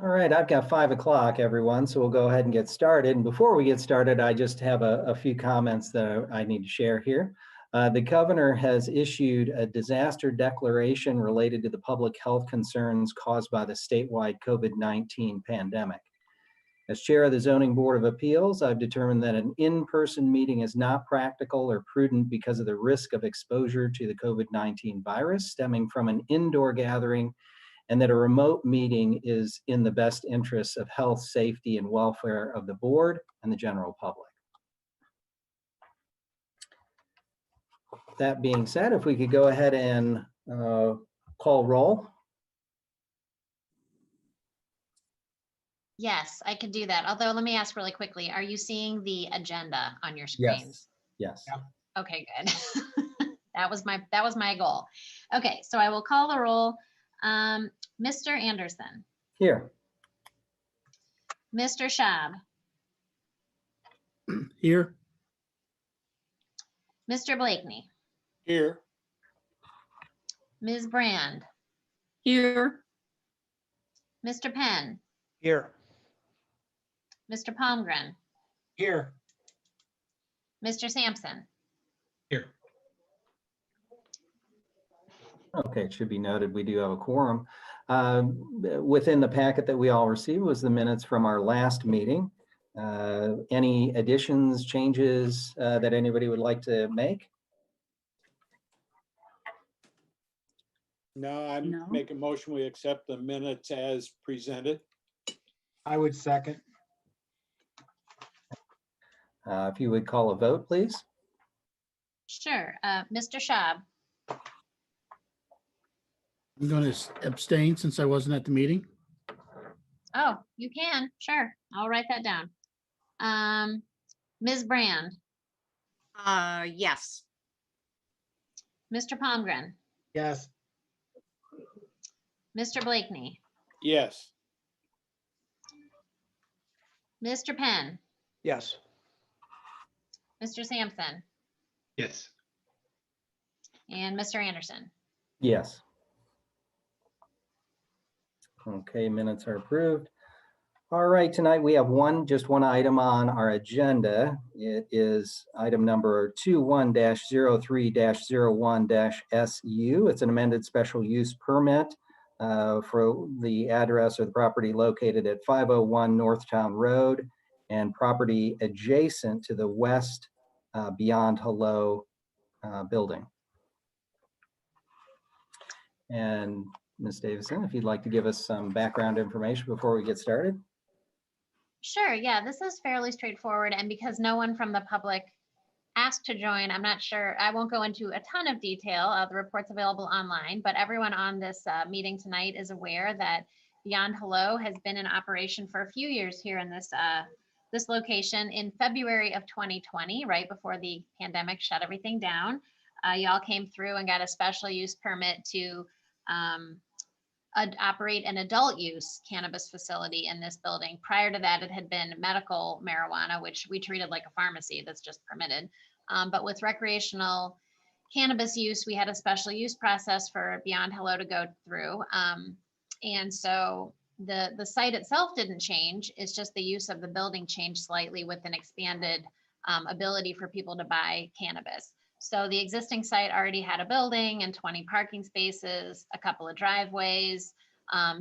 All right, I've got 5 o'clock, everyone, so we'll go ahead and get started. And before we get started, I just have a few comments that I need to share here. The governor has issued a disaster declaration related to the public health concerns caused by the statewide COVID-19 pandemic. As chair of the Zoning Board of Appeals, I've determined that an in-person meeting is not practical or prudent because of the risk of exposure to the COVID-19 virus stemming from an indoor gathering, and that a remote meeting is in the best interests of health, safety, and welfare of the board and the general public. That being said, if we could go ahead and call roll. Yes, I could do that. Although, let me ask really quickly, are you seeing the agenda on your screens? Yes. Yeah. Okay, good. That was my goal. Okay, so I will call the roll. Mr. Anderson, Here. Mr. Schaub, Here. Mr. Blakeney, Here. Ms. Brand, Here. Mr. Penn, Here. Mr. Palmgren, Here. Mr. Sampson. Here. Okay, it should be noted we do have a quorum. Within the packet that we all received was the minutes from our last meeting. Any additions, changes that anybody would like to make? No, I'm No. making a motion, we accept the minutes as presented. I would second. If you would call a vote, please. Sure. Mr. Schaub, I'm going to abstain since I wasn't at the meeting. oh, you can, sure. I'll write that down. Ms. Brand, Yes. Mr. Palmgren, Yes. Mr. Blakeney, Yes, Mr. Penn, Yes. Mr. Sampson, Yes. and Mr. Anderson. Yes. Okay, minutes are approved. All right, tonight we have just one item on our agenda. It is item number 21-03-01-SU. It's an amended special use permit for the address or the property located at 501 Northtown Road and property adjacent to the West Beyond Hello building. And Ms. Davison, if you'd like to give us some background information before we get started. Sure, yeah, this is fairly straightforward, and because no one from the public asked to join, I'm not sure, I won't go into a ton of detail. The report's available online, but everyone on this meeting tonight is aware that Beyond Hello has been in operation for a few years here in this location. In February of 2020, right before the pandemic shut everything down, y'all came through and got a special use permit to operate an adult use cannabis facility in this building. Prior to that, it had been medical marijuana, which we treated like a pharmacy that's just permitted. But with recreational cannabis use, we had a special use process for Beyond Hello to go through. And so the site itself didn't change. It's just the use of the building changed slightly with an expanded ability for people to buy cannabis. So the existing site already had a building and 20 parking spaces, a couple of driveways.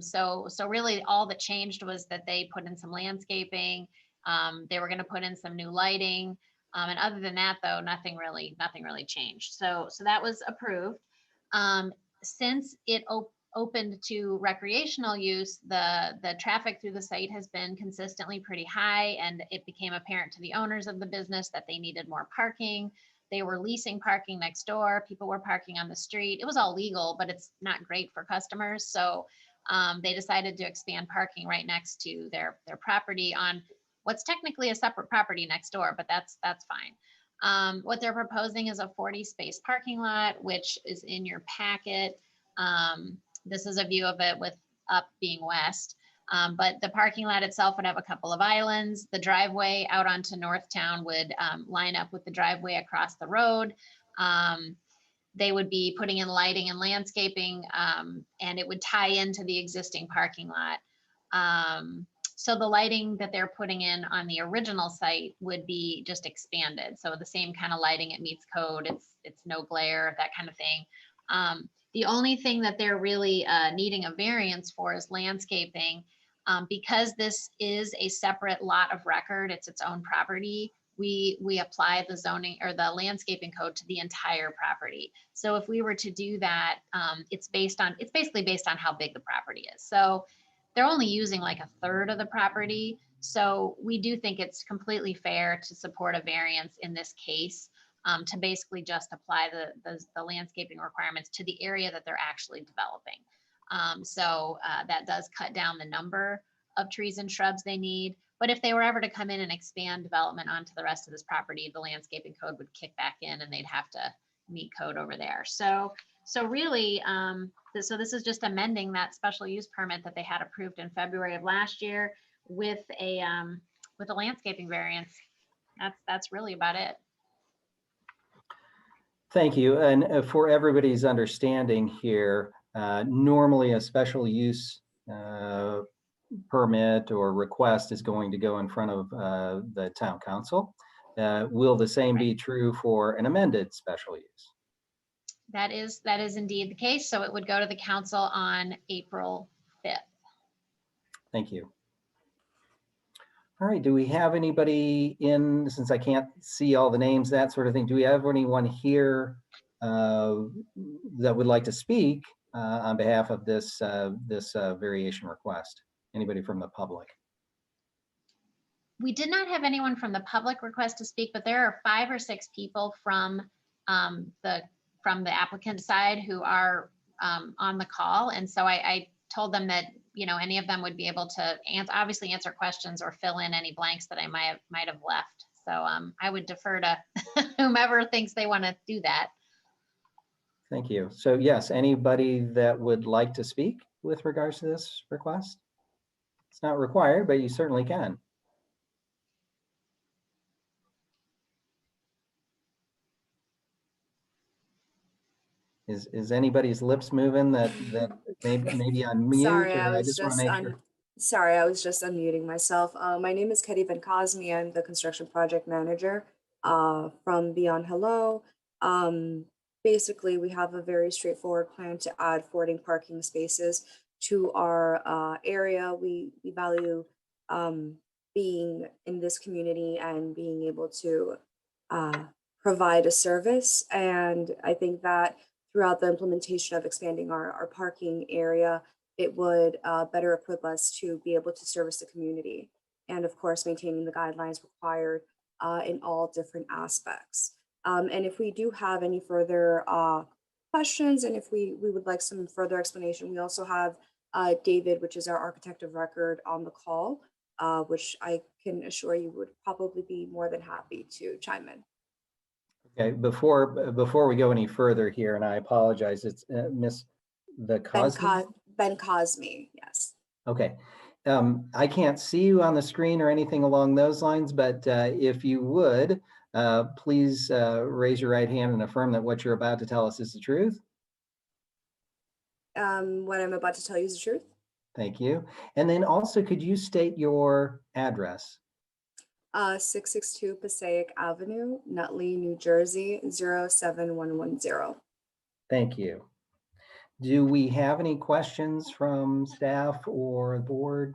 So really all that changed was that they put in some landscaping. They were going to put in some new lighting. And other than that, though, nothing really changed. So that was approved. Since it opened to recreational use, the traffic through the site has been consistently pretty high, and it became apparent to the owners of the business that they needed more parking. They were leasing parking next door. People were parking on the street. It was all legal, but it's not great for customers. So they decided to expand parking right next to their property on what's technically a separate property next door, but that's fine. What they're proposing is a 40-space parking lot, which is in your packet. This is a view of it with up being west. But the parking lot itself would have a couple of islands. The driveway out onto Northtown would line up with the driveway across the road. They would be putting in lighting and landscaping, and it would tie into the existing parking lot. So the lighting that they're putting in on the original site would be just expanded. So the same kind of lighting, it meets code, it's no glare, that kind of thing. The only thing that they're really needing a variance for is landscaping. Because this is a separate lot of record, it's its own property, we apply the zoning or the landscaping code to the entire property. So if we were to do that, it's basically based on how big the property is. So they're only using like a third of the property. So we do think it's completely fair to support a variance in this case, to basically just apply the landscaping requirements to the area that they're actually developing. So that does cut down the number of trees and shrubs they need. But if they were ever to come in and expand development onto the rest of this property, the landscaping code would kick back in and they'd have to meet code over there. So really, so this is just amending that special use permit that they had approved in February of last year with a landscaping variance. That's really about it. Thank you. And for everybody's understanding here, normally a special use permit or request is going to go in front of the town council. Will the same be true for an amended special use? That is indeed the case. So it would go to the council on April 5th. Thank you. All right, do we have anybody in, since I can't see all the names, that sort of thing, do we have anyone here that would like to speak on behalf of this variation request? Anybody from the public? We did not have anyone from the public request to speak, but there are 5 or 6 people from the applicant side who are on the call. And so I told them that, you know, any of them would be able to obviously answer questions or fill in any blanks that I might have left. So I would defer to whomever thinks they want to do that. Thank you. So yes, anybody that would like to speak with regards to this request? It's not required, but you certainly can. Is anybody's lips moving that maybe on mute? Sorry, Or I I was just want to just make sure. sorry, I was just unmuting myself. My name is Ketty Van Cosme. I'm the construction project manager from Beyond Hello. Basically, we have a very straightforward plan to add forwarding parking spaces to our area. We value being in this community and being able to provide a service. And I think that throughout the implementation of expanding our parking area, it would better equip us to be able to service the community. And of course, maintaining the guidelines required in all different aspects. And if we do have any further questions, and if we would like some further explanation, we also have David, which is our architect of record, on the call, which I can assure you would probably be more than happy to chime in. Okay, before we go any further here, and I apologize, it's Miss Cosme? Ben Cosme, yes. Okay. I can't see you on the screen or anything along those lines, but if you would, please raise your right hand and affirm that what you're about to tell us is the truth. What I'm about to tell you is the truth. Thank you. And then also, could you state your address? 662 Passaic Avenue, Nutley, New Jersey, 07110. Thank you. Do we have any questions from staff or the board?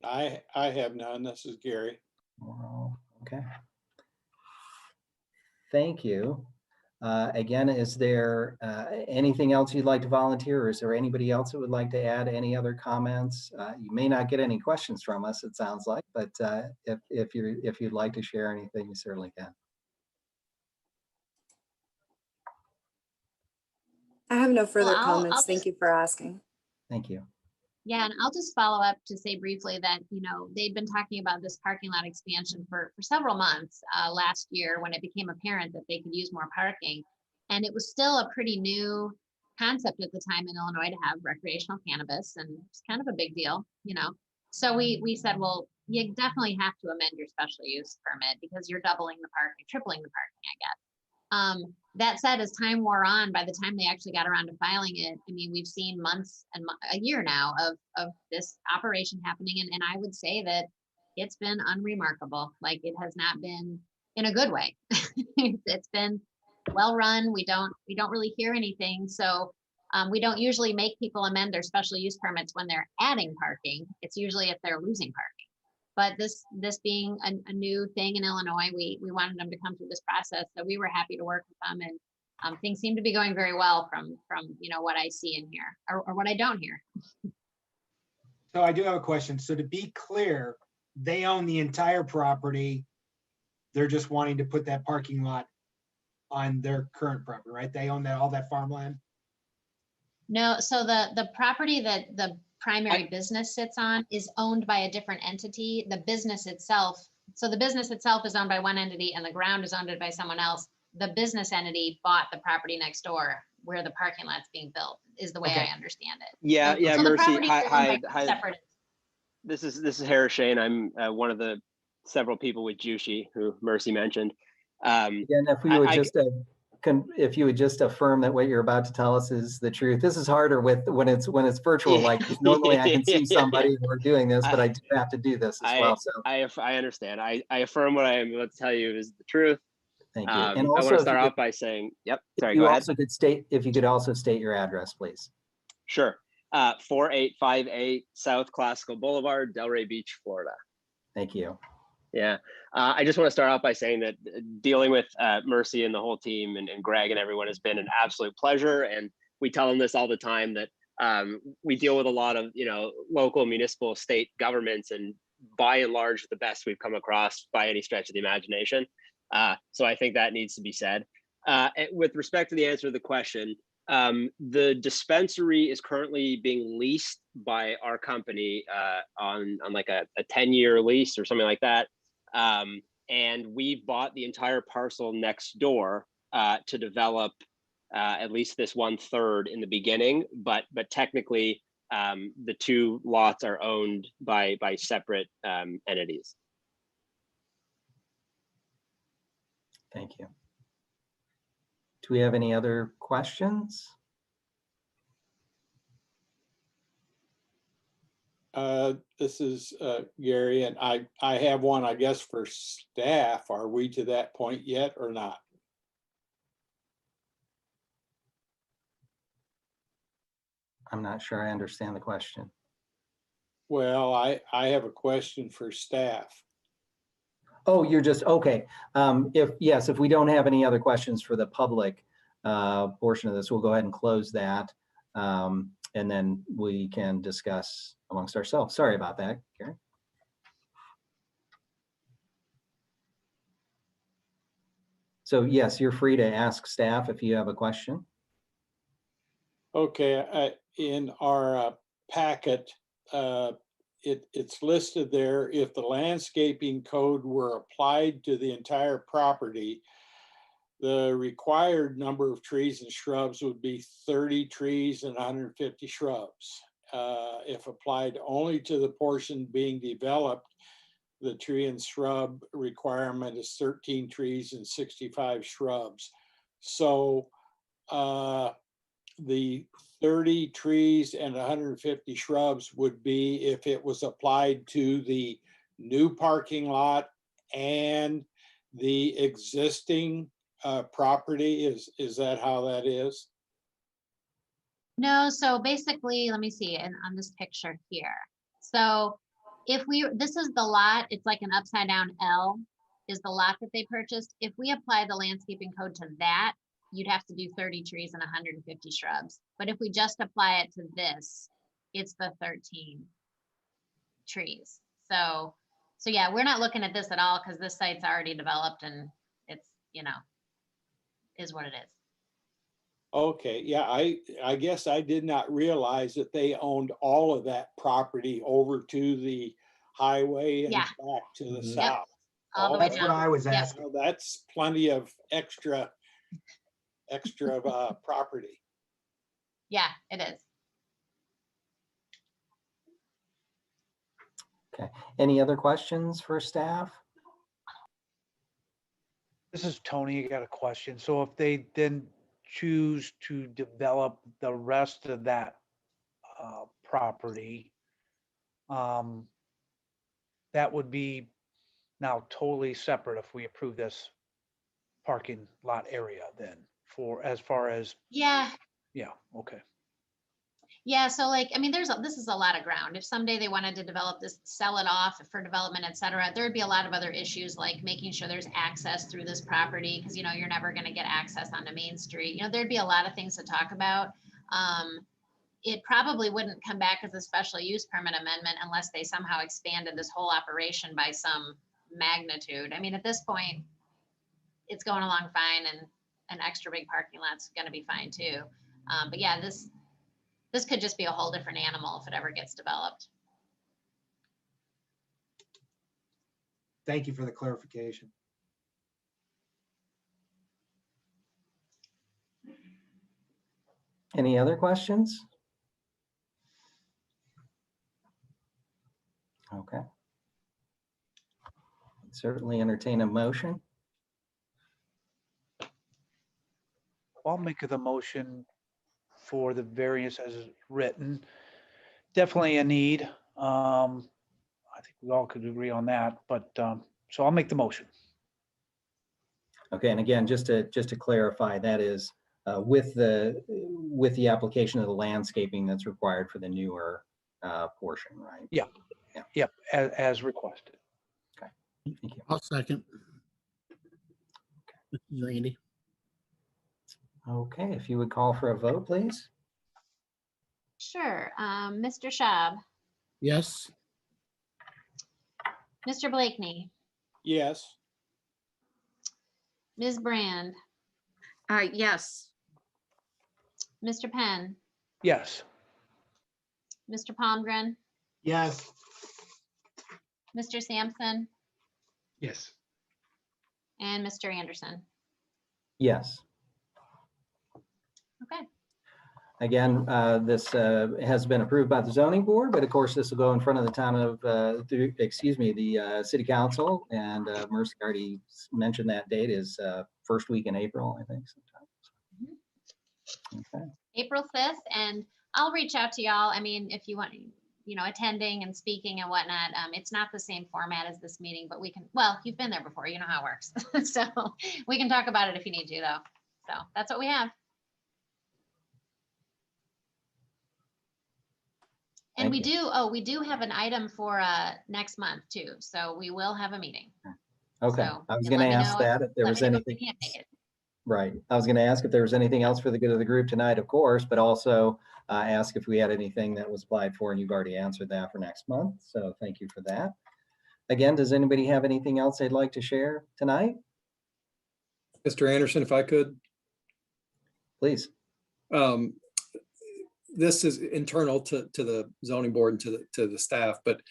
I have none. This is Gary. Okay. Thank you. Again, is there anything else you'd like to volunteer, or is there anybody else that would like to add any other comments? You may not get any questions from us, it sounds like, but if you'd like to share anything, you certainly can. I have no further I'll comments. Thank you for asking. Thank you. Yeah, and I'll just follow up to say briefly that, you know, they'd been talking about this parking lot expansion for several months last year when it became apparent that they could use more parking. And it was still a pretty new concept at the time in Illinois to have recreational cannabis, and it's kind of a big deal, you know. So we said, well, you definitely have to amend your special use permit because you're doubling the parking, tripling the parking, I guess. That said, as time wore on, by the time they actually got around to filing it, I mean, we've seen months and a year now of this operation happening. And I would say that it's been unremarkable. Like, it has not been in a good way. It's been well run. We don't really hear anything. So we don't usually make people amend their special use permits when they're adding parking. It's usually if they're losing parking. But this being a new thing in Illinois, we wanted them to come through this process. So we were happy to work with them, and things seem to be going very well from what I see in here or what I don't hear. So I do have a question. So to be clear, they own the entire property. They're just wanting to put that parking lot on their current property, right? They own all that farmland? No, so the property that the primary business sits on is owned by a different entity. The business itself is owned by one entity and the ground is owned by someone else. The business entity bought the property next door where the parking lot's being built, is the way Okay. I understand it. Yeah, So yeah, the Mercy. properties are owned by Hi. separate. This is Harris Shane. I'm one of the several people with Jushi who Mercy mentioned. And if we would if you would just affirm that what you're about to tell us is the truth. This is harder when it's virtual. Yeah. Like this. Normally I can see Yeah. somebody who are doing this, but I do have to do this as well. So I understand. I affirm what I am about to tell you is the truth. thank you. And I also, want to start off by saying, yep. Sorry, go ahead. If you could also state your address, please. Sure. 4858 South Classical Boulevard, Delray Beach, Florida. Thank you. Yeah. I just want to start off by saying that dealing with Mercy and the whole team and Greg and everyone has been an absolute pleasure. And we tell them this all the time that we deal with a lot of, local, municipal, state governments, and by and large, the best we've come across by any stretch of the imagination. So I think that needs to be said. With respect to the answer to the question, the dispensary is currently being leased by our company on like a 10-year lease or something like that. And we've bought the entire parcel next door to develop at least this 1/3 in the beginning, but technically the two lots are owned by separate entities. Thank you. Do we have any other questions? This is Gary, and I have one, I guess, for staff. Are we to that point yet or not? I'm not sure I understand the question. Well, I have a question for staff. Oh, you're just, okay. If we don't have any other questions for the public portion of this, we'll go ahead and close that. And then we can discuss amongst ourselves. Sorry about that, Gary. So yes, you're free to ask staff if you have a question. Okay, in our packet, it's listed there, if the landscaping code were applied to the entire property, the required number of trees and shrubs would be 30 trees and 150 shrubs. If applied only to the portion being developed, the tree and shrub requirement is 13 trees and 65 shrubs. So the 30 trees and 150 shrubs would be if it was applied to the new parking lot and the existing property. Is that how that is? No, so basically, let me see, and on this picture here. So this is the lot, it's like an upside down L is the lot that they purchased. If we apply the landscaping code to that, you'd have to do 30 trees and 150 shrubs. But if we just apply it to this, it's the 13 trees. So yeah, we're not looking at this at all because this site's already developed and it's, is what it is. Okay, yeah, I guess I did not realize that they owned all of that property over to the highway and Yeah. back to the Mhm. south. All the way That's what down. I was Yep. asking. So that's plenty of extra property. Yeah, it is. Okay. Any other questions for staff? This is Tony. I got a question. So if they then choose to develop the rest of that property, that would be now totally separate if we approve this parking lot area then for, as far as, Yeah, yeah, okay. yeah. So like, I mean, this is a lot of ground. If someday they wanted to develop this, sell it off for development, et cetera, there would be a lot of other issues like making sure there's access through this property, because you know, you're never going to get access onto Main Street. You know, there'd be a lot of things to talk about. It probably wouldn't come back as a special use permit amendment unless they somehow expanded this whole operation by some magnitude. I mean, at this point, it's going along fine, and an extra big parking lot's going to be fine too. But yeah, this could just be a whole different animal if it ever gets developed. Thank you for the clarification. Any other questions? Okay. Certainly entertain a motion. I'll make the motion for the variance as written. Definitely a need. I think we all could agree on that, but, so I'll make the motion. Okay, and again, just to clarify, that is with the application of the landscaping that's required for the newer portion, right? Yeah. Yeah. Yep, as requested. Thank you. I'll second. This is Randy. Okay, if you would call for a vote, please. Sure. Mr. Schaub, Yes. Mr. Blakeney, Yes. Ms. Brand, Yes. Mr. Penn, Yes. Mr. Palmgren, Yes. Mr. Sampson, Yes. and Mr. Anderson. Yes. Okay. Again, this has been approved by the zoning board, but of course, this will go in front of the town of, the city council. And Mercy already mentioned that date is first week in April, I think sometime. Okay. April 5th, and I'll reach out to y'all. I mean, if you want, you know, attending and speaking and whatnot, it's not the same format as this meeting, but we can, well, you've been there before, you know how it works. So we can talk about it if you need to, though. So that's what we have. And Thank we do have an item for next month too. So we will have a meeting. Okay, So I was you going to let me ask know that if there was Let me know if anything. we can't make it. Right. I was going to ask if there was anything else for the good of the group tonight, of course, but also ask if we had anything that was applied for, and you've already answered that for next month. So thank you for that. Again, does anybody have anything else they'd like to share tonight? Mr. Anderson, if I could, Please. this is internal to the zoning board and to the staff, but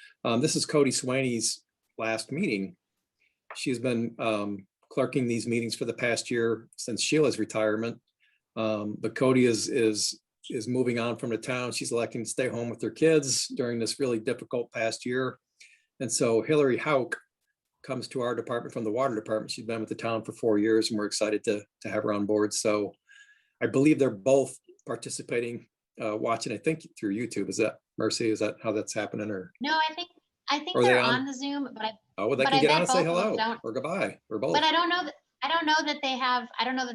this is Cody Swaney's last meeting. She's been clerking these meetings for the past year since Sheila's retirement. But Cody is moving on from the town. She's electing to stay home with her kids during this really difficult past year. And so Hillary Hauk comes to our department from the water department. She's been with the town for 4 years, and we're excited to have her on board. So I believe they're both participating, watching, I think through YouTube. Is that Mercy? Is that how that's happening? Or No, I think are they they're on? on the Zoom, but oh, well, they but can I get bet on and say both of them hello don't. or goodbye or both. But I don't know that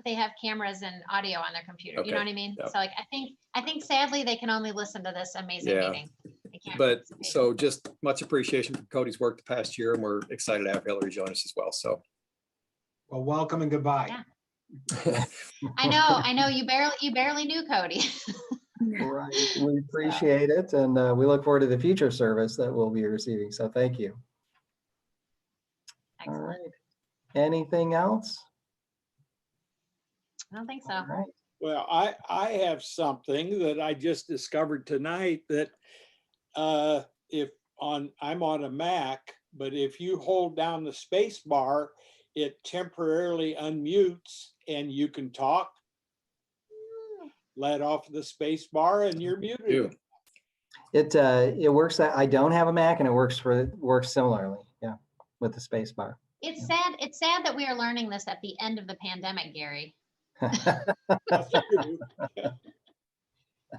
they have cameras and audio on their computer. You know Okay, what I mean? yep. So like I think sadly they can only listen to this amazing Yeah. meeting. They can't But participate. so just much appreciation for Cody's work the past year, and we're excited to have Hillary join us as well. So Well, welcome and goodbye. Yeah. I know you barely knew Cody. Right. We appreciate it, and we look forward to the future service that we'll be receiving. So thank you. All Excellent. right. Anything else? I don't think so. All right. Well, I have something that I just discovered tonight that I'm on a Mac, but if you hold down the space bar, it temporarily unmutes and you can talk. Let off the space bar and you're muted. It works. I don't have a Mac, and it works similarly. Yeah, with the space bar. It's sad that we are learning this at the end of the pandemic, Gary. I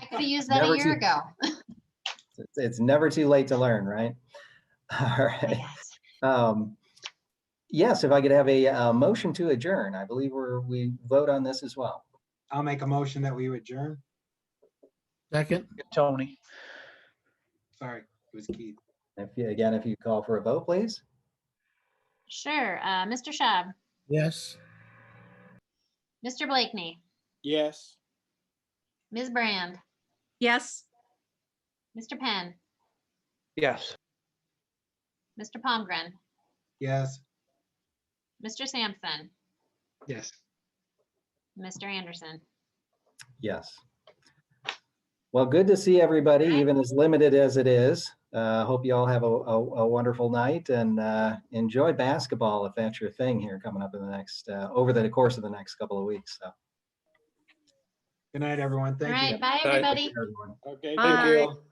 could have used that Never a year too- ago. It's never too late to learn, right? All I right. guess. Yes, if I could have a motion to adjourn. I believe we vote on this as well. I'll make a motion that we adjourn. Second, Tony, Sorry, it was Keith. If you call for a vote, please. Sure. Mr. Schaub, yes. Mr. Blakeney, Yes. Ms. Brand, Yes. Mr. Penn, yes. Mr. Palmgren, Yes. Mr. Sampson, Yes. Mr. Anderson. Yes. Well, good to see everybody, even as limited as it is. Hope you all have a wonderful night and enjoy basketball if that's your thing here coming up in the next, over the course of the next couple of weeks. So, Good night, everyone. All Thank you. right. Bye, Bye. everybody. everyone. Okay. Bye. Thank you.